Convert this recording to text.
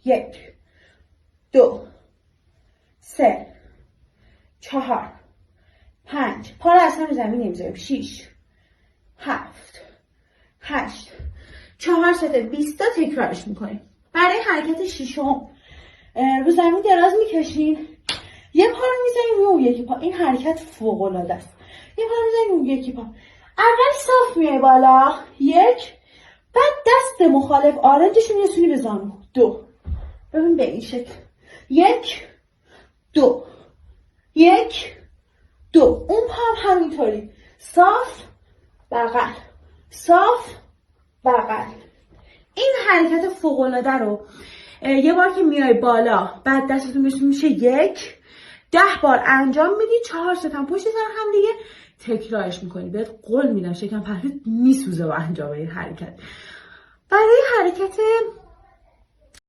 1 2 3 4 5 پا رو اصلا رو زمین نمیذاریم. 6 7 8 4 ست 20 تا تکرارش میکنیم. برای حرکت ششم رو زمین دراز میکشین، یه پا رو میزنیم روی اون یکی پا. این حرکت فوق العاده است. یه پا رو میزنیم روی یکی پا. اول صاف میای بالا، 1 بعد دست مخالف آرنجشون میرسونی به زانو. 2 ببین به این شکل. 1 2 1 2. اون پا هم همینطوری صاف بغل صاف بغل. این حرکت فوق العاده رو یه بار که میای بالا بعد دستتون میشه 1 10 بار انجام میدی. 4 ست هم پشت سر هم دیگه تکرارش میکنی. بهت قول میدم شکم پهلوت میسوزه با انجام این حرکت. برای حرکت